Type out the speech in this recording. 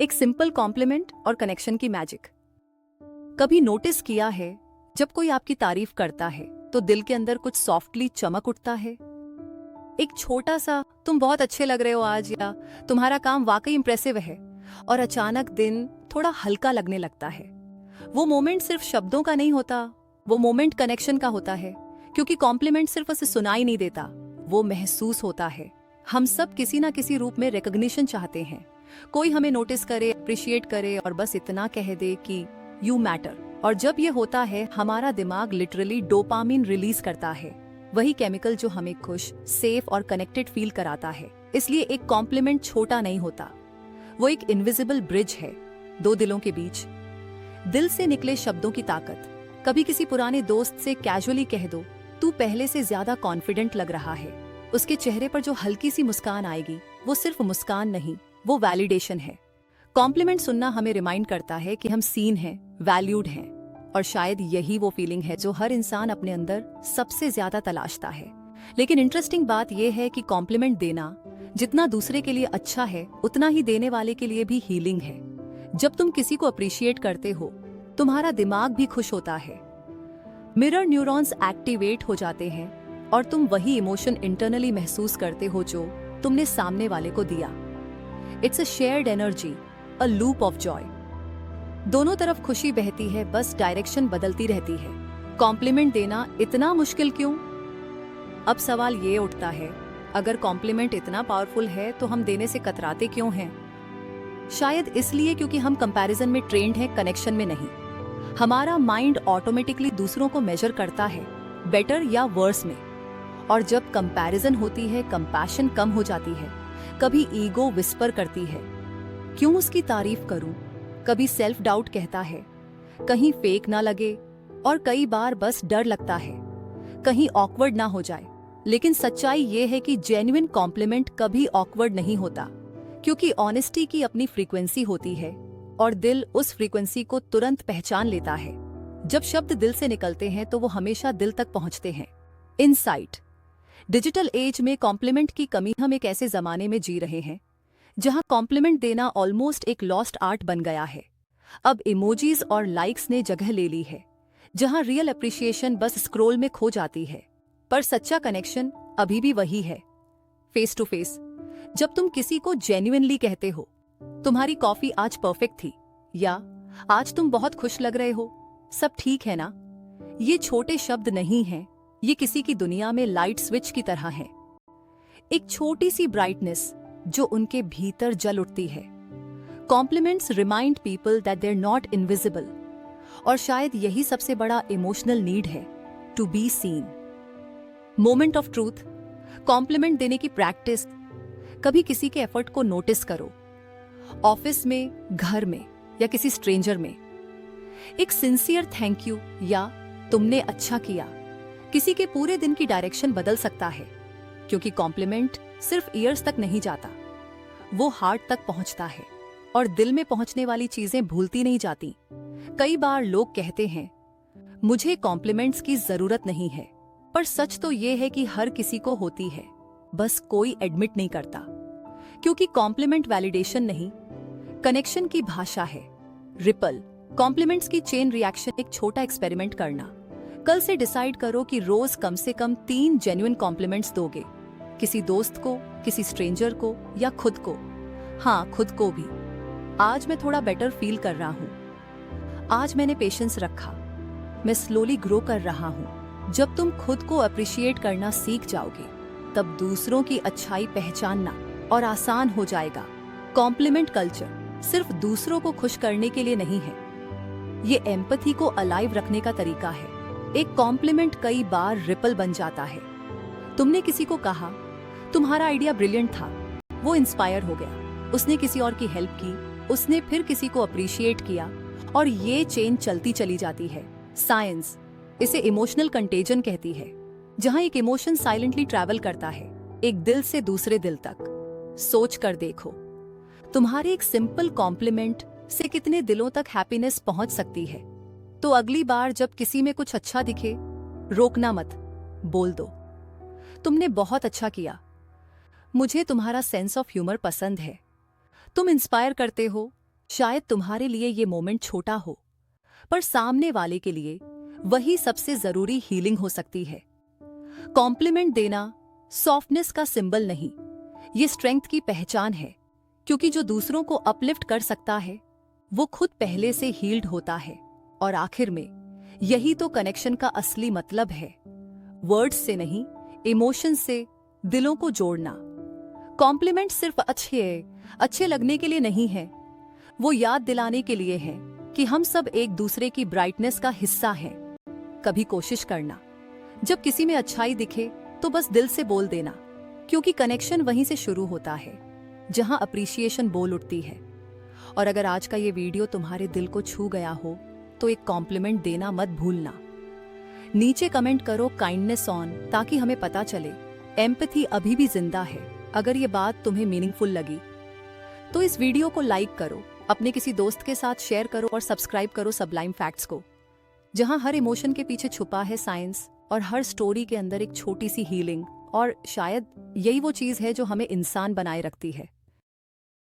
एक simple complement और connection की मैजिक। कभी नोटिस किया है जब कोई आपकी तारीफ करता है तो दिल के अंदर कुछ सॉफ्टली चमक उठता है। एक छोटा सा तुम बहुत अच्छे लग रहे हो आज, या तुम्हारा काम वाकई इंप्रेसिव है, और अचानक दिन थोड़ा हल्का लगने लगता है। वो मोमेंट सिर्फ शब्दों का नहीं होता, वो मोमेंट कनेक्शन का होता है, क्योंकि कॉम्प्लीमेंट सिर्फ उसे सुनाई नहीं देता, वो महसूस होता है। हम सब किसी ना किसी रूप में रिकॉग्निशन चाहते हैं, कोई हमें नोटिस करे, अप्रिशिएट करे और बस इतना कह दे कि यू मैटर। और जब ये होता है हमारा दिमाग लिटरली डोपामिन रिलीज करता है, वही केमिकल जो हमें खुश, सेफ और कनेक्टेड फील कराता है। इसलिए एक कॉम्प्लीमेंट छोटा नहीं होता, वो एक इनविजिबल ब्रिज है दो दिलों के बीच। दिल से निकले शब्दों की ताकत। कभी किसी पुराने दोस्त से कैजुअली कह दो, तू पहले से ज्यादा कॉन्फिडेंट लग रहा है। उसके चेहरे पर जो हल्की सी मुस्कान आएगी, वो सिर्फ मुस्कान नहीं, वो वैलिडेशन है। कॉम्प्लीमेंट सुनना हमें रिमाइंड करता है कि हम सीन हैं, वैल्यूड हैं, और शायद यही वो फीलिंग है जो हर इंसान अपने अंदर सबसे ज्यादा तलाशता है। लेकिन इंटरेस्टिंग बात यह है कि कॉम्प्लीमेंट देना जितना दूसरे के लिए अच्छा है, उतना ही देने वाले के लिए भी हीलिंग है। जब तुम किसी को अप्रिशिएट करते हो, तुम्हारा दिमाग भी खुश होता है, मिरर न्यूरॉन्स एक्टिवेट हो जाते हैं और तुम वही इमोशन इंटरनली महसूस करते हो जो तुमने सामने वाले को दिया। It's a shared energy, a loop of Joy. दोनों तरफ खुशी बहती है, बस डायरेक्शन बदलती रहती है। कॉम्प्लीमेंट देना इतना मुश्किल क्यों? अब सवाल ये उठता है, अगर कॉम्प्लीमेंट इतना पावरफुल है तो हम देने से कतराते क्यों हैं? शायद इसलिए क्योंकि हम कंपैरिजन में ट्रेंड हैं, कनेक्शन में नहीं। हमारा माइंड ऑटोमेटिकली दूसरों को मेजर करता है, बेटर या वर्स में। और जब कंपैरिजन होती है, कंपैशन कम हो जाती है। कभी ईगो विस्पर करती है, क्यों उसकी तारीफ करूं? कभी सेल्फ डाउट कहता है, कहीं फेक ना लगे, और कई बार बस डर लगता है, कहीं ऑकवर्ड ना हो जाए। लेकिन सच्चाई ये है कि जेन्युइन कॉम्प्लीमेंट कभी ऑकवर्ड नहीं होता, क्योंकि ऑनेस्टी की अपनी फ्रीक्वेंसी होती है और दिल उस फ्रीक्वेंसी को तुरंत पहचान लेता है। जब शब्द दिल से निकलते हैं तो वो हमेशा दिल तक पहुंचते हैं। इनसाइट। डिजिटल एज में कॉम्प्लीमेंट की कमी। हम एक ऐसे जमाने में जी रहे हैं जहां कॉम्प्लीमेंट देना ऑलमोस्ट एक लॉस्ट आर्ट बन गया है। अब इमोजीज और लाइक्स ने जगह ले ली है, जहां रियल अप्रिशिएशन बस स्क्रॉल में खो जाती है। पर सच्चा कनेक्शन अभी भी वही है, फेस टू फेस। जब तुम किसी को जेन्युइनली कहते हो, तुम्हारी कॉफी आज परफेक्ट थी, या आज तुम बहुत खुश लग रहे हो, सब ठीक है ना? ये छोटे शब्द नहीं हैं, ये किसी की दुनिया में लाइट स्विच की तरह है। एक छोटी सी ब्राइटनेस जो उनके भीतर जल उठती है। Compliments remind people that they are not invisible, और शायद यही सबसे बड़ा इमोशनल नीड है, to be seen. Moment of truth. Compliment देने की प्रैक्टिस। कभी किसी के एफर्ट को नोटिस करो, ऑफिस में, घर में या किसी स्ट्रेंजर में। एक सिंसियर थैंक यू या तुमने अच्छा किया किसी के पूरे दिन की डायरेक्शन बदल सकता है, क्योंकि कॉम्प्लीमेंट सिर्फ ईयर्स तक नहीं जाता, वो हार्ट तक पहुंचता है, और दिल में पहुंचने वाली चीजें भूलती नहीं जाती। कई बार लोग कहते हैं, मुझे कॉम्प्लीमेंट्स की जरूरत नहीं है, पर सच तो ये है कि हर किसी को होती है, बस कोई एडमिट नहीं करता। क्योंकि कॉम्प्लीमेंट वैलिडेशन नहीं, कनेक्शन की भाषा है। रिपल। कॉम्प्लीमेंट्स की चेन रिएक्शन। एक छोटा एक्सपेरिमेंट करना। कल से डिसाइड करो कि रोज कम से कम 3 जेन्युइन कॉम्प्लीमेंट्स दोगे, किसी दोस्त को, किसी स्ट्रेंजर को, या खुद को। हाँ, खुद को भी। आज मैं थोड़ा बेटर फील कर रहा हूँ, आज मैंने पेशेंस रखा, मैं स्लोली ग्रो कर रहा हूँ। जब तुम खुद को अप्रिशिएट करना सीख जाओगे, तब दूसरों की अच्छाई पहचानना और आसान हो जाएगा। कॉम्प्लीमेंट कल्चर सिर्फ दूसरों को खुश करने के लिए नहीं है, ये एम्पैथी को अलाइव रखने का तरीका है। एक कॉम्प्लीमेंट कई बार रिपल बन जाता है। तुमने किसी को कहा, तुम्हारा आइडिया ब्रिलियंट था, वो इंस्पायर हो गया, उसने किसी और की हेल्प की, उसने फिर किसी को अप्रिशिएट किया, और ये चेन चलती चली जाती है। साइंस इसे इमोशनल कंटेजन कहती है, जहां एक इमोशन साइलेंटली ट्रैवल करता है, एक दिल से दूसरे दिल तक। सोच कर देखो, तुम्हारे एक सिंपल कॉम्प्लीमेंट से कितने दिलों तक हैप्पीनेस पहुंच सकती है। तो अगली बार जब किसी में कुछ अच्छा दिखे, रोकना मत, बोल दो, तुमने बहुत अच्छा किया, मुझे तुम्हारा सेंस ऑफ ह्यूमर पसंद है, तुम इंस्पायर करते हो, शायद तुम्हारे लिए ये मोमेंट छोटा हो, पर सामने वाले के लिए वही सबसे जरूरी हीलिंग हो सकती है। कॉम्प्लीमेंट देना सॉफ्टनेस का सिंबल नहीं, ये स्ट्रेंथ की पहचान है, क्योंकि जो दूसरों को अपलिफ्ट कर सकता है वो खुद पहले से हील्ड होता है। और आखिर में यही तो कनेक्शन का असली मतलब है, वर्ड्स से नहीं, इमोशन से दिलों को जोड़ना। कॉम्प्लीमेंट सिर्फ अच्छे लगने के लिए नहीं है, वो याद दिलाने के लिए है कि हम सब एक दूसरे की ब्राइटनेस का हिस्सा हैं। कभी कोशिश करना, जब किसी में अच्छाई दिखे तो बस दिल से बोल देना, क्योंकि कनेक्शन वहीं से शुरू होता है जहां अप्रिसिएशन बोल उठती है। और अगर आज का ये वीडियो तुम्हारे दिल को छू गया हो तो एक कॉम्प्लीमेंट देना मत भूलना। नीचे कमेंट करो काइंडनेस ऑन, ताकि हमें पता चले एम्पैथी अभी भी जिंदा है। अगर ये बात तुम्हें मीनिंगफुल लगी तो इस वीडियो को लाइक करो, अपने किसी दोस्त के साथ शेयर करो और सब्सक्राइब करो सबलाइम फैक्ट्स को, जहां हर इमोशन के पीछे छुपा है साइंस और हर स्टोरी के अंदर एक छोटी सी हीलिंग। और शायद यही वो चीज है जो हमें इंसान बनाए रखती है।